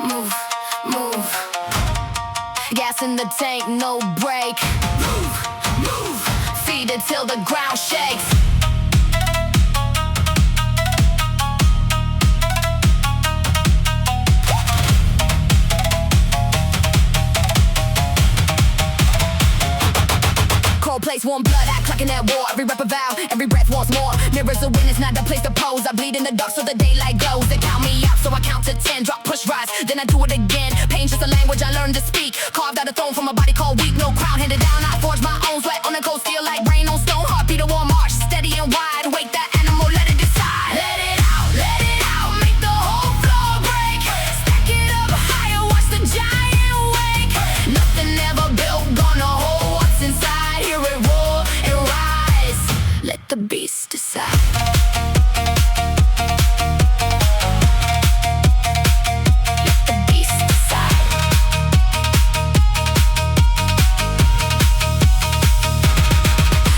move, move. Gas in the tank, no brake. Move, move. Feed it till the ground shakes. Place warm blood, act like an at war. Every rep a vow, every breath wants more. Mirrors a witness, not the place to pose. I bleed in the dark so the daylight glows. They count me out, so I count to 10. Drop, push, rise, then I do it again. Pain's just a language I learned to speak. Carved out a throne from a body called weak. No crown handed down, I forge my own. Sweat on the cold steel like rain on stone. Heartbeat a war march, steady and wide. Wake that animal, let it decide. Let it out, make the whole floor break. Stack it up higher, watch the giant wake. Nothing ever built, gonna hold what's inside. Hear it roar and rise. Let the beast decide. Let the beast decide.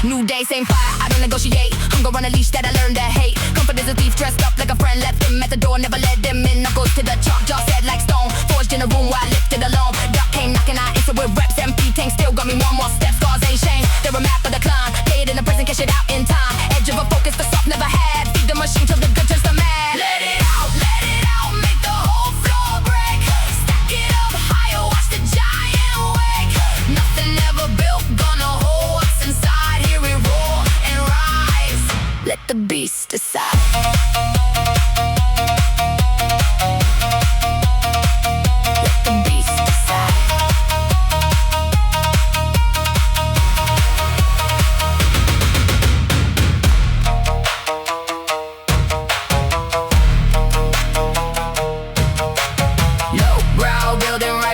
New day, same fire, I don't negotiate. Hunger on a leash that I learned to hate. Comfort is a thief dressed up like a friend. Left him at the door, never let them in. Knuckles to the chalk, jaw set like stone. Forged in a room where I lifted alone. Duck came knocking, I answered with reps. MP tank still got me one more step. Scars ain't shame, they're a map of the climb. Pay it in the prison, cash it out in time. Edge of a focus the soft never had. Feed the machine till the good turns to mad. Let it out, make the whole floor break. Stack it up higher, watch the giant wake. Nothing ever built, gonna hold what's inside. Hear it roar and rise. Let the beast decide.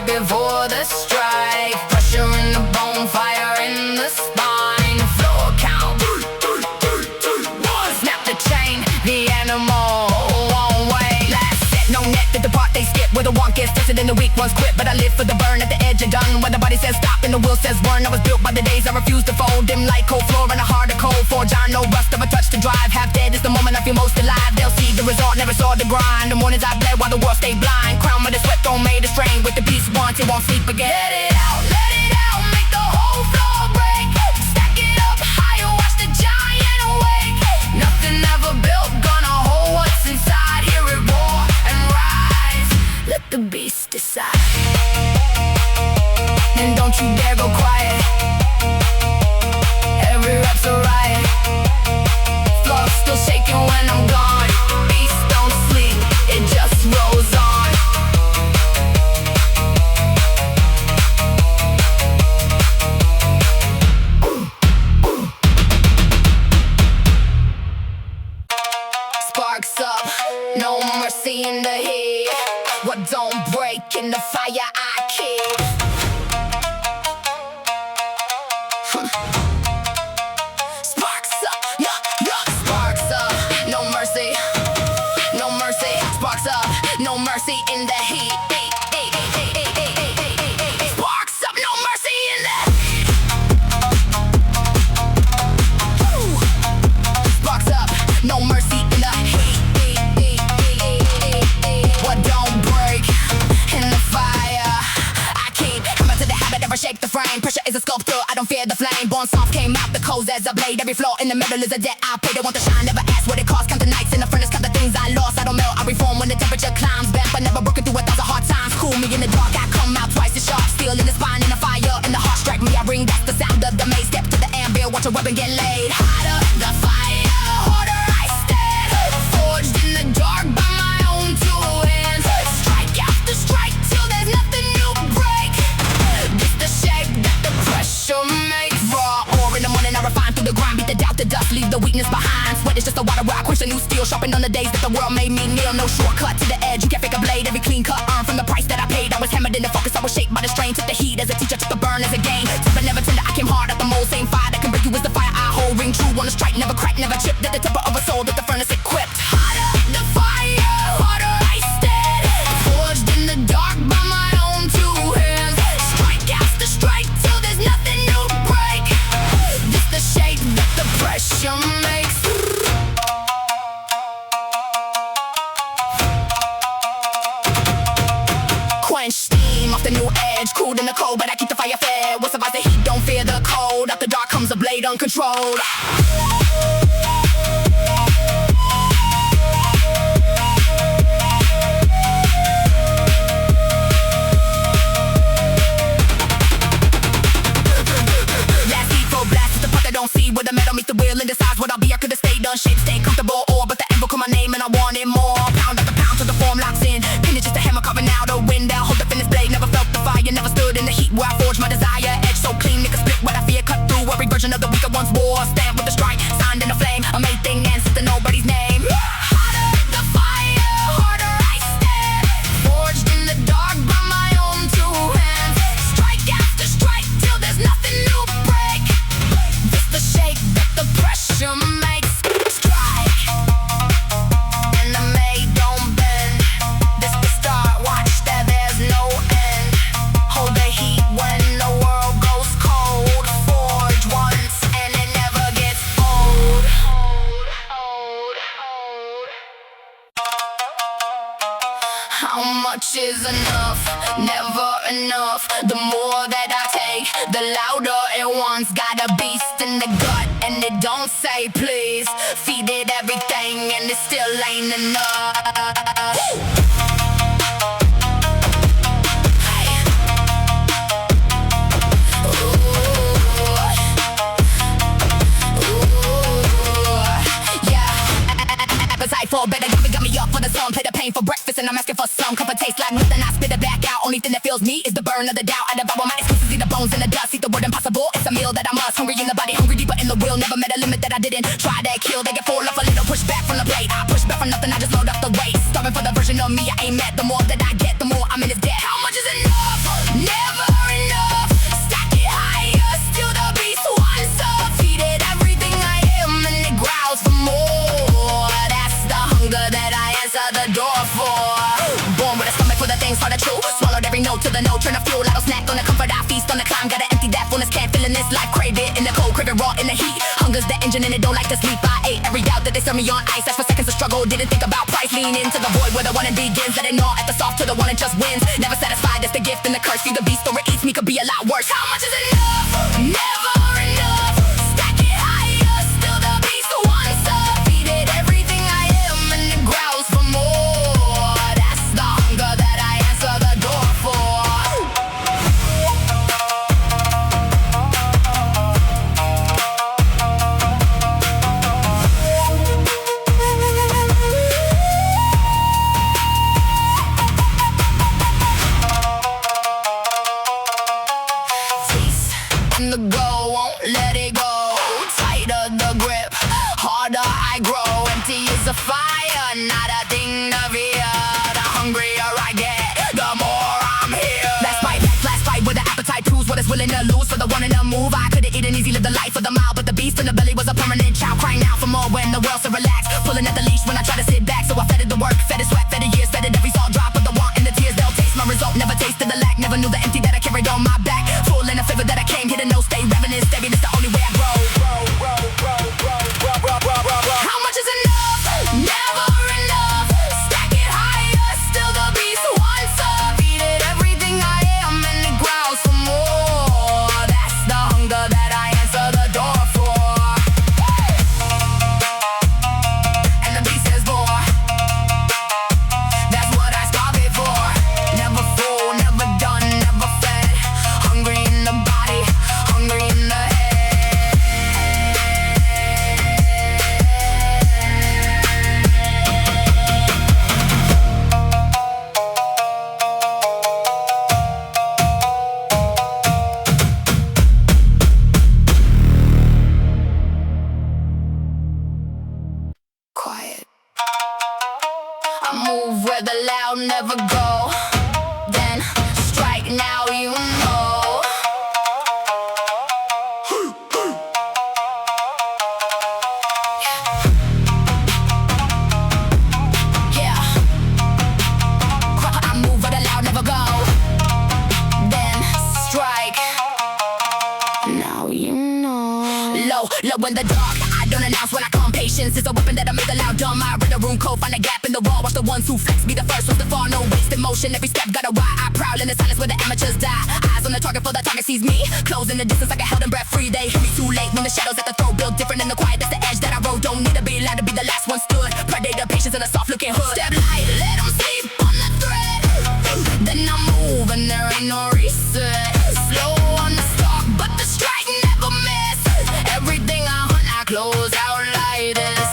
Before the strike, pressure in the bone, fire in the spine. Floor count, snap the chain, the animal one way. Last set, no net, did the part they skip. Where the one gets tested and the weak ones quit. But I live for the burn at the edge and done. Where the body says stop and the will says burn. I was built by the days I refuse to fold. Dim light, cold floor and a harder cold forge. I no rust of a touch to drive. Half dead is the moment I feel most alive. They'll see the result, never saw the grind. The mornings I bled while the world stayed blind. Crown with the sweat, don't made a strain. With the beast once, it won't sleep again. Let it out, make the whole floor break. Stack it up higher, watch the giant awake. Nothing ever built, gonna hold what's inside. Hear it roar and rise. Let the beast decide. And don't you dare go quiet. Every rep's a riot. Floor still shaking when I'm gone. Beast don't sleep, it just rolls on. Sparks up, no mercy in the heat. What don't break in the fire I keep. Sparks up, sparks up, no mercy, no mercy. Sparks up, no mercy in the heat. Sparks up, no mercy in the heat. Sparks up, no mercy in the heat. What don't break in the fire I keep. Come back to the habit, never shake the frame. Pressure is a sculptor, I don't fear the flame. Born soft, came out the coals as a blade. Every flaw in the middle is a debt I pay. They want to shine, never ask what it costs. Count the nights in the furnace, count the things I lost. I don't melt, I reform when the temperature climbs. Bent but never broken through 1,000 hard times. Cool me in the dark, I come out twice as sharp. Steel in the spine, in the fire, in the heart strike me. I bring back the sound of the maze. Step to the anvil, watch a weapon get laid. Hotter the fire, harder I stand. Forged in the dark by my own two hands. Strike after strike till there's nothing to break. This the shape that the pressure makes. Raw ore in the morning, I refine through the grind. Beat the doubt, the dust, leave the weakness behind. Sweat is just a water where I quench a new steel. Sharpened on the days that the world made me kneel. No shortcut to the edge, you can't fake a blade. Every clean cut earned from the price that I paid. I was hammered in the focus, I was shaped by the strain. Took the heat as a teacher, took the burn as a gain. Tough but never tender, I came hard at the mold. Same fire that can break you as the fire I hold. Ring true on the strike, never crack, never chip. At the temper of a soul that the furnace equipped. Hotter the fire, harder I stand. Forged in the dark by my own two hands. Strike after strike till there's nothing to break. This the shape that the pressure makes. the new edge. Cool in the cold, but I keep the fire fed. What survives the heat, don't fear the cold. Out the dark comes a blade uncontrolled. Don't see where the metal meets the wheel and decides what I'll be. I could've stayed unshaved, stay comfortable, or but the anvil called my name and I wanted more. Pound after pound till the form locks in. Pin is just a hammer carving out a window. Hold the finished blade, never felt the fire, never stood in the heat where I forged my desire. Edge so clean, it could split what I fear, cut through every version of the week I once wore. Stamped with a strike, signed in a flame, a made thing and to nobody's name. Hotter the fire, harder I stand. Forged in the dark by my own two hands. Strike after strike till there's nothing to break. The shape that the pressure makes. Strike and the maid don't bend. This the start, watch that there's no end. Hold the heat when the world goes cold. Forge once and it never gets old. How much is enough? Never enough. The more that I take, the louder it wants. Got a beast in the gut and it don't say please. Feed it everything and it still ain't enough. Appetite for better, got me up for the sun. Play the pain for breakfast and I'm asking for some. Cup of taste like nothing, I spit it back out. Only thing that fills me is the burn of the doubt. I devour my excuses, eat the bones and the dust. Eat the word impossible, it's a meal that I must. Hungry in the body, hungry deeper in the will. Never met a limit that I didn't try to kill. They get full off a little push back from the plate. I push back for nothing, I just load up the weight. Starving for the version of me I ain't met. The more that I get, the more I'm in his debt. How much is enough? Never enough. Stack it higher, still the beast wants up. Feed it everything I am and it growls for more. That's the hunger that I answer the door for. Born with a stomach for the things hard to chew. Swallowed every note to the note, turn a fuel. I don't snack on the comfort, I feast on the climb. Gotta empty that fullness, can't feel in this life. Crave it in the cold, crave it raw in the heat. Hunger's the engine and it don't like to sleep. I ate every doubt that they serve me on ice. That's for seconds of struggle, didn't think about price. Lean into the void where the one and begins. Let it gnaw at the soft to the one that just wins. Never satisfied, that's the gift and the curse. Feed the beast or it eats me, could be a lot worse. How much is enough? Never enough. Stack it higher, still the beast wants up. Feed it everything I am and it growls for more. That's the hunger that I answer the door for. In the go, won't let it go. Tighter the grip, harder I grow. Empty is the fire, not a thing to fear. The hungrier I get, the more I'm here. Last fight with the appetite proves what it's willing to lose for the one in the move. I could've eaten easy, lived the life of the mile, but the beast in the belly was a permanent child, crying out for more when the world so relaxed. Pulling at the leash when I try to sit back, so I fed it the work, fed it sweat, fed it years, fed it every salt drop of the want and the tears. They'll taste my result, never tasted the lack, never knew the empty that I carried on my back. Full in the favor that I came, hit a no, stay ravenous, steady, it's the only way I grow. How much is enough? Never enough. Stack it higher, still the beast wants up. Feed it everything I am and it growls for more. That's the hunger that I answer the door for. And the beast is more. That's what I starve it for. Never full, never done, never fed. Hungry in the body, hungry in the head. Quiet. I move where the loud never go. Then strike, now you know. Yeah. I move where the loud never go. Then strike, now you know. Low in the dark, I don't announce when I come patient. Patience is a weapon that I make aloud dumb. I read the room code, find a gap in the wall. Watch the ones who flex be the first ones to fall. No wasted motion, every step got a why. I prowl in the silence where the amateurs die. Eyes on the target for the target sees me. Closing the distance like a held and breath free. They hit me too late when the shadows at the throat build different in the quiet. That's the edge that I rode. Don't need to be loud to be the last one stood. Predator, patience, and a soft looking hood. Step light, let them sleep on the thread. Then I move and there ain't no reset. Slow on the stalk, but the strike never miss. Everything I hunt, I close out like this.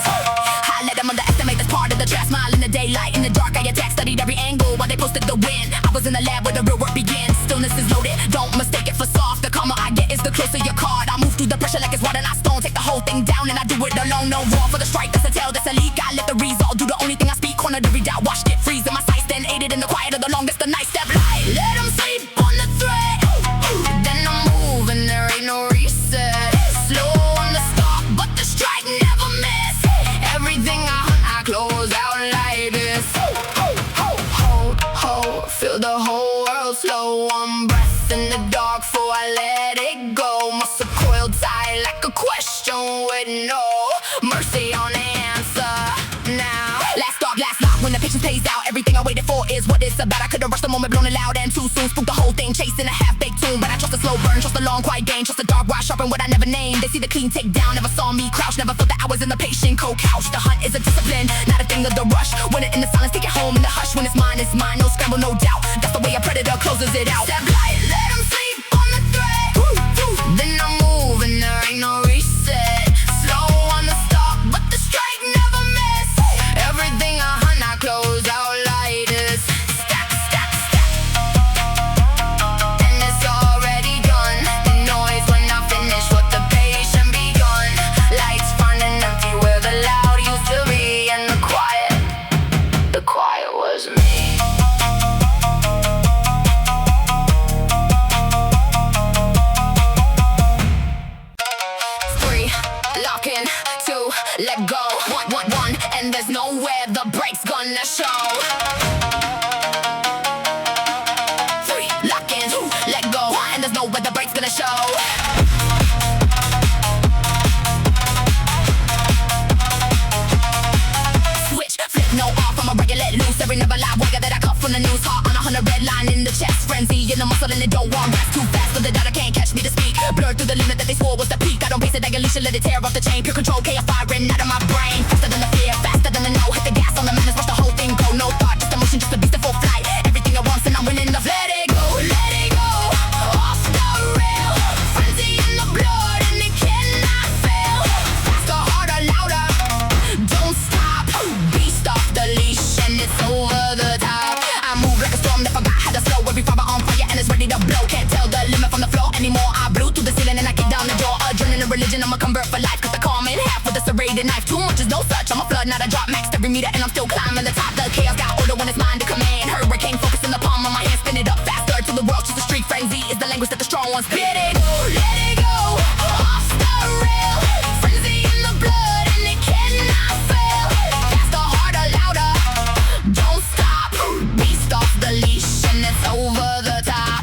I let them underestimate this part of the trap. Smile in the daylight, in the dark I attack. Studied every angle while they posted the win. I was in the lab where the real work begins. Stillness is loaded, don't mistake it for soft. The calmer I get is the closer your card. I move through the pressure like it's water, not stone. Take the whole thing down and I do it alone. No war for the strike, that's a tell, that's a leak. I let the result do the only thing I speak. Corner the redoubt, watched it freeze in my sights. Then aided in the quiet of the longest, the night. Step light, let them sleep on the thread. Then I move and there ain't no reset. Slow on the stop, but the strike never miss. Everything I hunt, I close out like this. Hold, feel the whole world slow. One breath in the dark before I let it go. Muscle coiled tight like a question with no mercy on the answer. Now, last dog, last lock. When the patience pays out, everything I waited for is what it's about. I could've rushed the moment, blown it loud and too soon. Spooked the whole thing, chasing a half-baked tune. But I trust the slow burn, trust the long quiet game. Trust the dark watch, sharpen what I never named. They see the clean take down, never saw me crouch. Never felt that I was in the patient cold couch. The hunt is a discipline, not a thing of the rush. When it in the silence, take it home in the hush. When it's mine, no scramble, no doubt. That's the way a predator closes it out. Step light, let them sleep on the thread. Then I move and there ain't no reset. Slow on the stop, but the strike never miss. Everything I hunt, I close out like this. Stack, stack, stack. And it's already done. The noise when I finish what the patient begun. Lights front and empty where the loud used to be. And the quiet was me. Locking, two, let go. One, and there's nowhere the break's gonna show. Three, locking, two, let go. And there's nowhere the break's gonna show. Switch, flip, no off, I'm a regular let loose. Every never lie, wire that I cut from the news. Heart on 100, red line in the chest. Frenzy in the muscle and it don't want rest. Too fast, so the data can't catch me to speak. Blur through the limit that they swore was the peak. I don't pace it, I can leash it, let it tear off the chain. Pure control, chaos firing out of my brain. Faster than the fear, faster than the no. Hit the gas on the madness, watch the whole thing go. No thought, just emotion, just a beast in full flight. Everything at once and I'm winning the let it go, off the rail. Frenzy in the blood and it cannot fail. Faster, harder, louder, don't stop. Beast off the leash and it's over the top. I move like a storm that forgot how to slow. Every fiber on fire and it's ready to blow. Can't tell the limit from the floor anymore. I blew through the ceiling and I kick down the door. Adrenaline, religion, I'ma convert for life. Cut the calm in half with a serrated knife. Too much is no such, I'm a flood, not a drop. Maxed every meter and I'm still climbing the top. The chaos got order when it's mine to command. Hurricane focus in the palm of my hand. Spin it up faster till the world to the street. Frenzy is the language that the strong ones spit. Let it go, off the rail. Frenzy in the blood and it cannot fail. Faster, harder, louder, don't stop. Beast off the leash and it's over the top.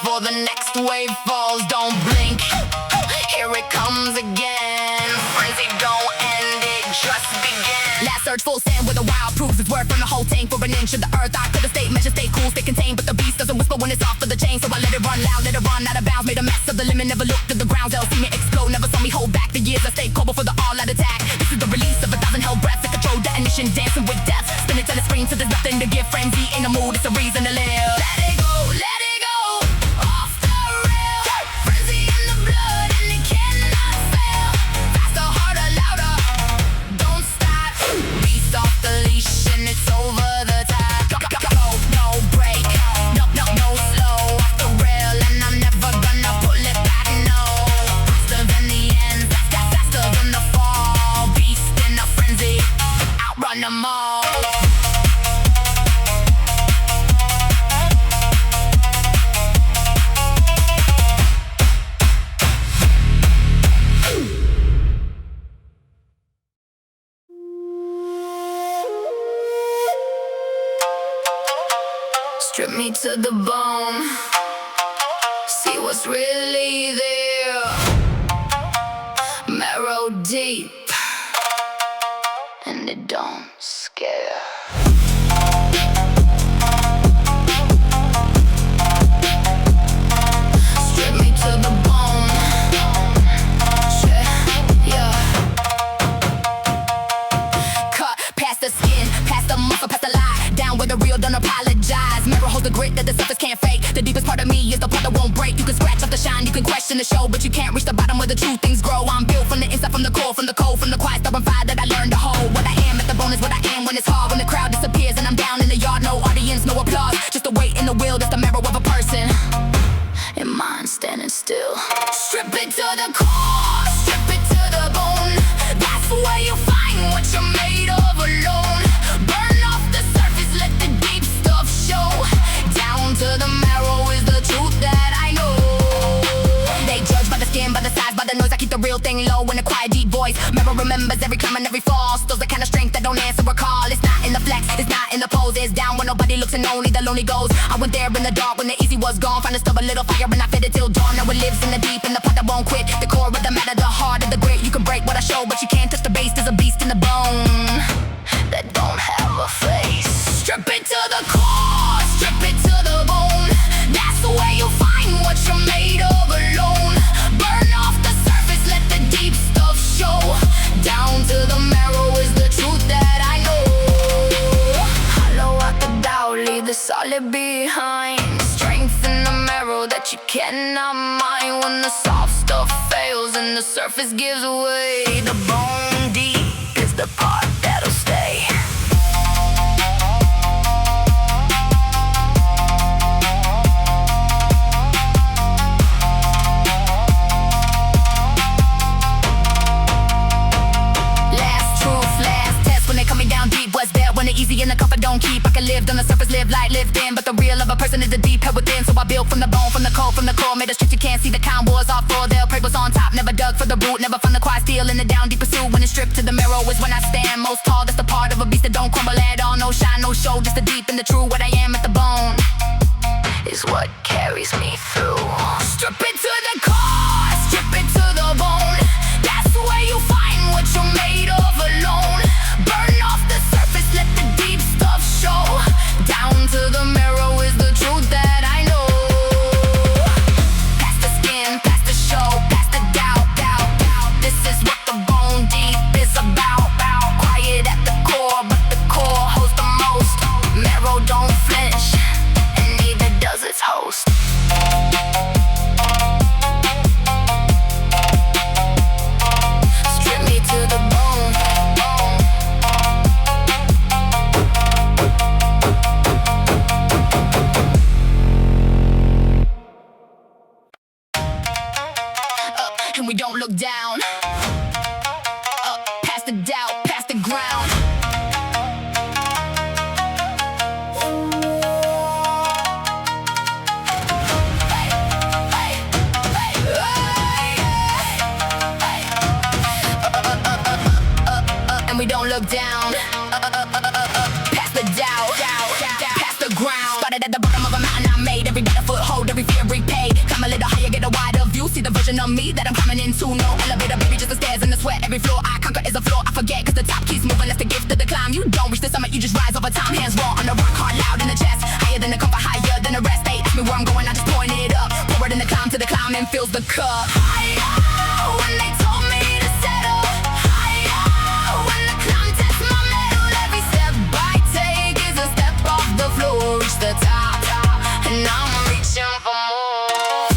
For the next wave falls, don't blink. Here it comes again. Frenzy don't end, it just begins. Last search full sand with a wild proves its word from the whole tank for an inch of the earth. I could've stayed measured, stay cool, stay contained, but the beast doesn't whisper when it's off of the chain. So I let it run loud, let it run out of bounds. Made a mess of the limit, never looked at the ground. They'll see me explode, never saw me hold back. The years I stayed cold before the all-out attack. This is the release of 1,000 held breaths. The control detonation, dancing with death. Spin it till it screams till there's nothing to give. Frenzy in the mood, it's a reason to live. Let it go, let it go. It's over the top. No break, no slow. Off the rail and I'm never gonna pull it back, no. Faster than the end, faster than the fall. Beast in a frenzy, outrun them all. me to the bone. See what's really there. Marrow deep, and it don't scare. Strip me to the bone. Yeah. Cut past the skin, past the muscle, past the lie. Down with the real, don't apologize. Marrow holds the grit that the surface can't fake. The deepest part of me is the part that won't break. You can scratch off the shine, you can question the show, but you can't reach the bottom where the true things grow. I'm built from the inside, from the core, from the cold, from the quiet, stubborn fire that I learned to hold. What I am at the bone is what I am when it's hard. When the crowd disappears and I'm down in the yard, no audience, no applause, just the weight in the will, that's the marrow of a person. And mine standing still. Strip it to the core, strip it to the bone. That's where you find what you're made of alone. Burn off the surface, let the deep stuff show. Down to the marrow is the truth that I know. They judge by the skin, by the size, by the noise. I keep the real thing low in a quiet, deep voice. Marrow remembers every climb and every fall. Stores the kind of strength that don't answer a call. It's not in the flex, it's not in the pose. It's down when nobody looks and only the lonely goes. I went there in the dark when the easy was gone. Find a stubborn little fire and I fed it till dawn. Now it lives in the deep, in the part that won't quit. The core of the matter, the heart of the grit. You can break what I show, but you can't touch the base. There's a beast in the bone that don't have a face. Strip it to the core, strip it to the bone. That's the way you find what you're made of alone. Burn off the surface, let the deep stuff show. Down to the marrow is the truth that I know. Hollow out the doubt, leave the solid behind. Strength in the marrow that you cannot mind. When the soft stuff fails and the surface gives way, the bone deep is the part that'll stay. Easy in the comfort don't keep. I can live on the surface, live light, live thin. But the real of a person is the deep head within. So I built from the bone, from the cold, from the core. Made a street you can't see the count wars off for. They'll pray what's on top, never dug for the root. Never from the quiet steel in the down deep pursuit. When it's stripped to the marrow is when I stand most tall. That's the part of a beast that don't crumble at all. No shine, no show, just the deep and the true. What I am at the bone is what carries me through. Strip it to the core, strip it to the bone. That's where you find what you're made of alone. Burn off the surface, let the deep stuff show. Down to the marrow is the truth that I know. Past the skin, past the show, past the doubt, doubt, doubt. This is what the bone deep is about. Quiet at the core, but the core holds the most. Marrow don't flinch, and neither does its host. Strip me to the bone. And we don't look down. Up, past the doubt, past the ground. And we don't look down. Past the doubt, past the ground. Started at the bottom of a mountain I made. Every better foothold, every fear repaid. Come a little higher, get a wider view. See the version of me that I'm climbing into. No elevator, baby, just the stairs and the sweat. Every floor I conquer is a floor I forget. Cause the top keeps moving, that's the gift of the climb. You don't reach the summit, you just rise over time. Hands raw on the rock, heart loud in the chest. Higher than the comfort, higher than the rest. They ask me where I'm going, I just point it up. Pour it in the climb to the climb and fills the cup. Higher when they told me to settle. Higher when the climb tests my metal. Every step I take is a step off the floor. Reach the top, and I'm reaching for more.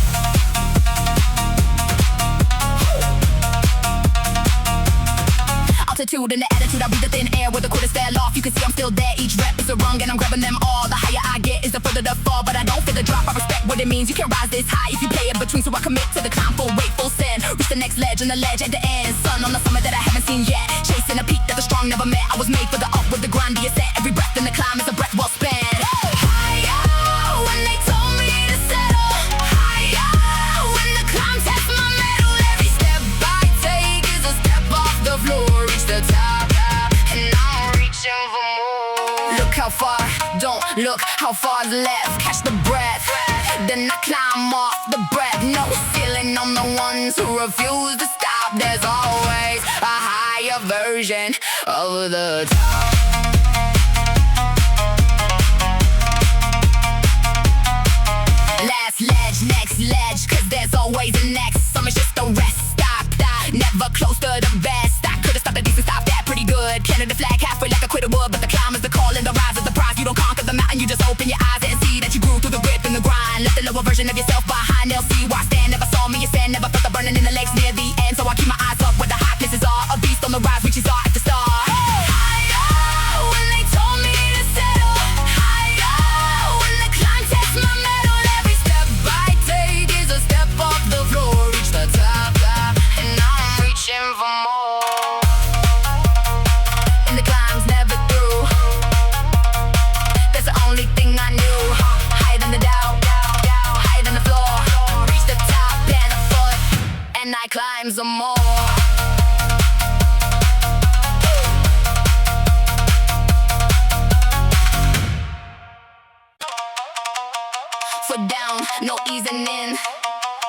Altitude and the attitude, I breathe the thin air where the quarters fell off. You can see I'm still there, each rep is a rung and I'm grabbing them all. The higher I get is the further the fall, but I don't feel the drop. I respect what it means, you can rise this high if you play it between. So I commit to the climb, full weight, full send. Reach the next ledge and the ledge at the end. Sun on the summit that I haven't seen yet. Chasing a peak that the strong never met. I was made for the up with the grind, you set. Every breath in the climb is a breath well spent. Higher when they told me to settle. Higher when the climb tests my metal. Every step I take is a step off the floor. Reach the top, and I'm reaching for more. Look how far, don't Look how far's left, catch the breath. Then I climb off the breath. No ceiling on the ones who refuse to stop. There's always a higher version of the top. Last ledge, next ledge, cause there's always a next. Some is just a rest stop, that never close to the best. I could've stopped a decent stop that pretty good. Planted the flag halfway like I quit a wood. But the climb is the call and the rise is the prize. You don't conquer the mountain, you just open your eyes and see that you grew through the grip and the grind. Left the lower version of yourself behind. They'll see where I stand. Never saw me, you stand. Never felt the burning in the legs near the end. So I keep my eyes up where the hot places are. A beast on the rise, reaches art at the star. Higher when they told me to settle. Higher when the climb tests my mettle. Every step I take is a step off the floor. Reach the top, and I'm reaching for more. And the climb's never through. That's the only thing I knew. Higher than the doubt, higher than the floor. Reach the top and a foot, and I climb some more. Foot down, no easing in.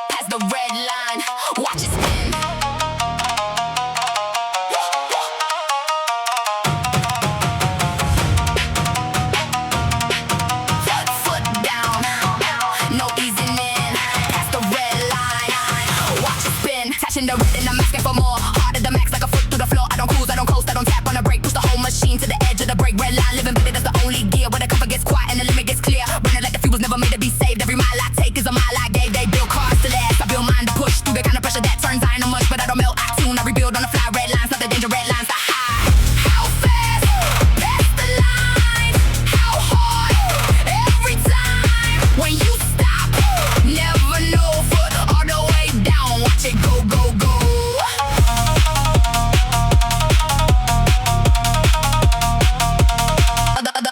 Past the red line, watch it spin. Foot down, no easing in. Past the red line, watch it spin. Touching the red and I'm asking for more. Harder the max like a foot through the floor. I don't cruise, I don't coast, I don't tap on a brake. Push the whole machine to the edge of the brake. Red line, living better, that's the only gear. Where the cover gets quiet and the limit gets clear. Running like the fuel was never made to be saved. Every mile I take is a mile I gave. They build cars to last, I build mine to push through the kind of pressure that turns iron on much. But I don't melt, soon I rebuild on the fly. Red lines, not the danger, red lines, the high. How fast, past the line. How hard, every time. When you stop, never know. Foot all the way down, watch it go, go, go.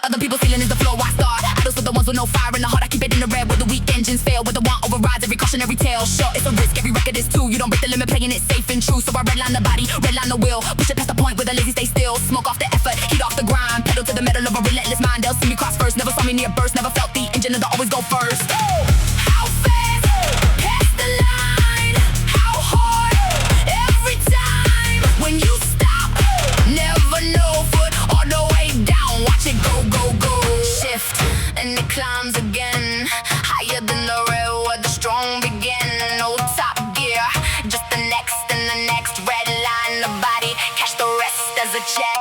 Other people's feeling is the flow I start. Those are the ones with no fire in the heart. I keep it in the red where the weak engines fail. Where the want overrides every cautionary tale. Sure, it's a risk, every record is too. You don't break the limit, playing it safe and true. So I redline the body, redline the wheel. Push it past the point where the lazy stay still. Smoke off the effort, heat off the grind. Pedal to the metal of a relentless mind. They'll see me cross first, never saw me near burst. Never felt the engine of the always go first. How fast, past the line. How hard, every time. When you stop, never know. Foot all the way down, watch it go, go, go. Shift, and it climbs again. Higher than the rail where the strong begin. No top gear, just the next and the next. Red line the body, catch the rest as a check.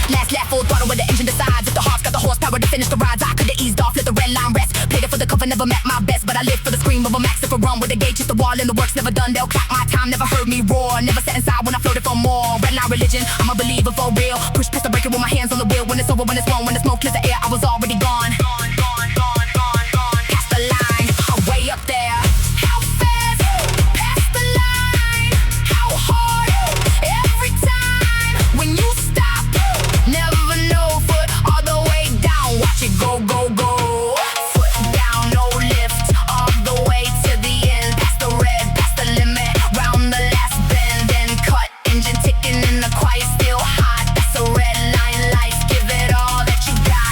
Last lap, full throttle where the engine decides. If the heart's got the horsepower to finish the rides, I could've eased off, let the red line rest. Played it for the cover, never met my best. But I live for the scream of a max. If I run with the gauge, hit the wall and the work's never done. They'll clock my time, never heard me roar. Never sat inside when I floated for more. Red line religion, I'm a believer for real. Push past the breaker with my hands on the wheel. When it's over, when it's won, when the smoke clears the air, I was already gone. Past the line, I'm way up there. How fast, past the line. How hard, every time. When you stop, never know. Foot all the way down, watch it go, go, go. Foot down, no lift, all the way to the end. Past the red, past the limit, round the last bend. Then cut, engine ticking in the quiet, still hot. That's a red line life, give it all that you got.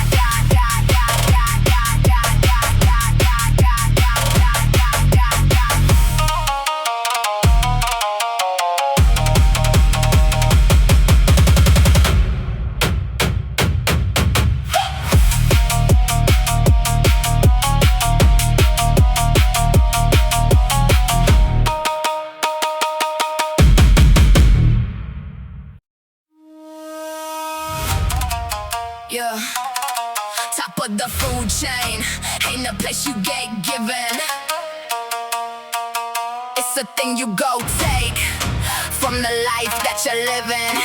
Yeah, top of the food chain, ain't a place you get given. It's a thing you go take from the life that you're living.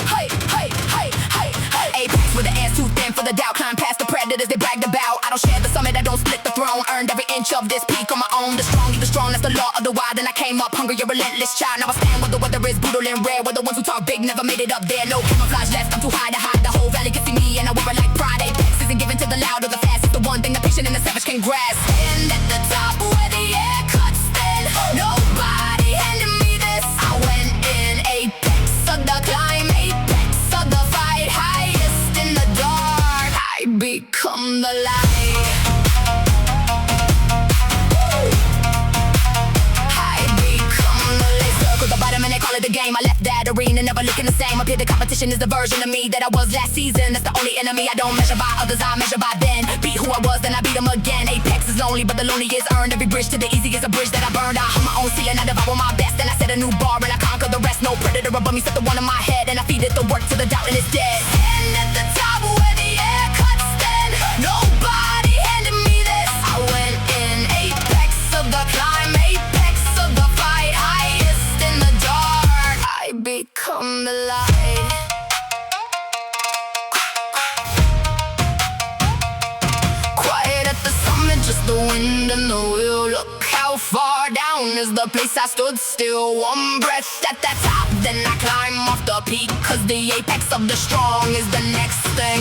Hey, hey, hey, hey, hey. Apex with the ass too thin for the doubt. Climb past the predators they bragged about. I don't share the summit, I don't split the throne. Earned every inch of this peak on my own. The strong, that's the law of the wild. And I came up hungry, a relentless child. Now I stand where the weather is brutal and rare. Where the ones who talk big never made it up there. No camouflage left, I'm too high to hide. The whole valley can see me and I wear it like pride. Apex isn't given to the loud or the fast. It's the one something the patient and the savage can grasp. And at the top where the air cuts thin, nobody handed me this. I went in apex of the climb, apex of the fight, highest in the dark. I become the light. I become the light. Circle the bottom and they call it the game. I left that arena, never looking the same. Up here the competition is the version of me that I was last season. That's the only enemy. I don't measure by others, I measure by then. Beat who I was, then I beat them again. Apex is lonely, but the lonely is earned. Every bridge to the easy is a bridge that I burned. I hung my own ceiling, I devour my best. Then I set a new bar and I conquer the rest. No predator above me, set the one in my head. And I feed it the work to the doubt and it's dead. And at the top where the air cuts thin, nobody handed me this. I went in apex of the climb, apex of the fight, highest in the dark. I become the light. Quiet at the summit, just the wind and the wheel. Look how far down is the place I stood still. One breath at the top, then I climb off the peak. Cause the apex of the strong is the next thing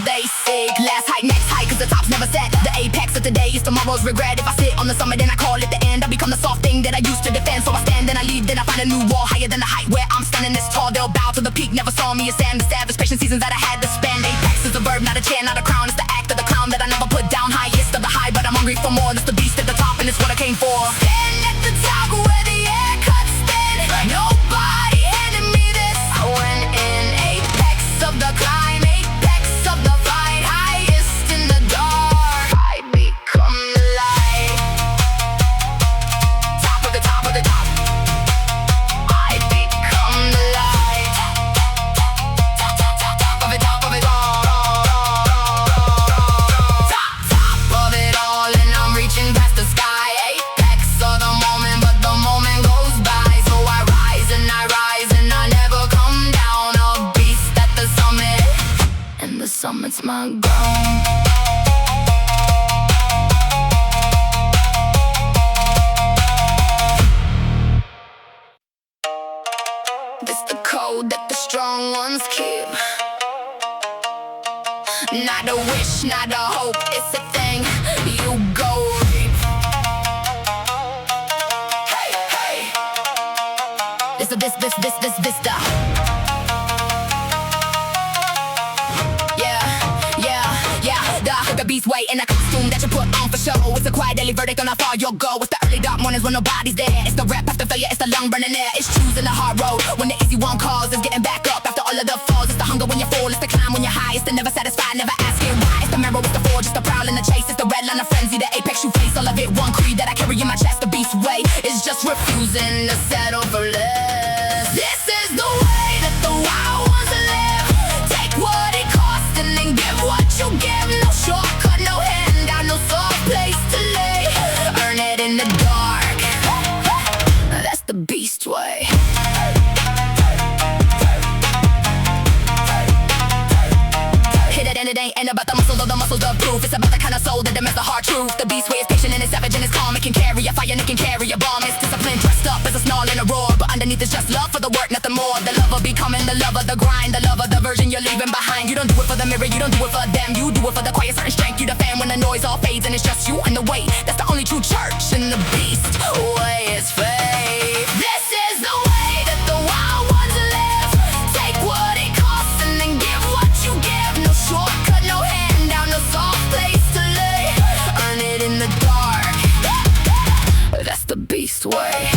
they seek. Last height, next height, cause the top's never set. The apex of today is tomorrow's regret. If I sit on the summit then I call it the end, I become the soft thing that I used to defend. So I stand then I leave, then I find a new wall higher than the height where I'm standing this tall. They'll bow to the peak, never saw me as Sam the savage. Patient seasons that I had to spend. Apex is a verb, not a chair, not a crown. It's the act of the clown that I never put down. Highest of the high, but I'm hungry for more. That's the beast at the top and it's what I came for. Stand at the top where the air cuts thin, nobody handed me this. I went in apex of the climb, apex of the fight, highest in the dark. I become the light. Top of the top of the top. I become the light. Top of it, top of it all. Top of it all, and I'm reaching past the sky. Apex of the moment, but the moment goes by. So I rise and I never come down. A beast at the summit, and the summit's my ground. This the code that the strong ones keep. Not a wish, not a hope, it's a thing you go reap. Hey, hey. This the the beast way in a costume that you put on for show. It's a quiet daily verdict on how far you'll go. It's the early dark mornings when nobody's there. It's the rap after failure, it's the lung burning air. It's choosing the hard road when the easy one calls. It's getting back up after all of the falls. It's the hunger when you fall, it's the climb when you're high. It's the never satisfied, never asking why. It's the marrow, it's the forge, it's the prowl and the chase. It's the red line of frenzy, the apex you face. All of it one creed that I carry in my chest. The beast way is just refusing to settle for less. This is the way that the wild ones live. Take what it costs and then give what you give. No shortcut, no handout, no soft place to lay. Earn it in the dark. That's the beast way. Hit it and it ain't about the muscle, though the muscle's the proof. It's about the kind of soul that demands the hard truth. The beast way is patient and it's savage and it's calm. It can carry a fire and it can carry a bomb. It's discipline dressed up as a snarl and a roar, but underneath is just love for the work, nothing more. The love of becoming, the love of the grind, the love of the version you're leaving behind. You don't do it for the mirror, you don't do it for them. You do it for the quiet, certain strength. You the fan when the noise all fades and it's just you and the weight. That's the only true church, and the beast way is faith. This is the way that the wild ones live. Take what it costs and then give what you give. No shortcut, no handout, no soft place to lay. Earn it in the dark. That's the beast way.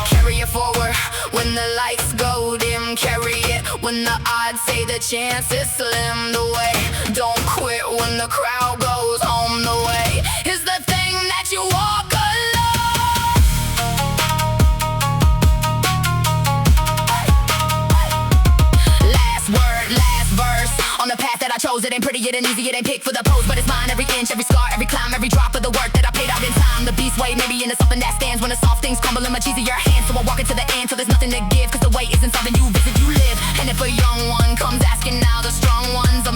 Carry it forward when the lights go dim. Carry it when the odds say the chance is slim. The way, don't quit when the crowd goes home. The way is the thing that you walk alone. Last word, last verse on the path that I chose. It ain't pretty, it ain't easy, it ain't picked for the pose, but it's mine. Every inch, every scar, every climb, every drop of the work that I paid out in time. The beast way, maybe into something that stands when the soft things crumble in much easier hands. So I walk into the end, so there's nothing to give, cause the way isn't something you visit, you live. And if a young one comes asking now, the strong ones are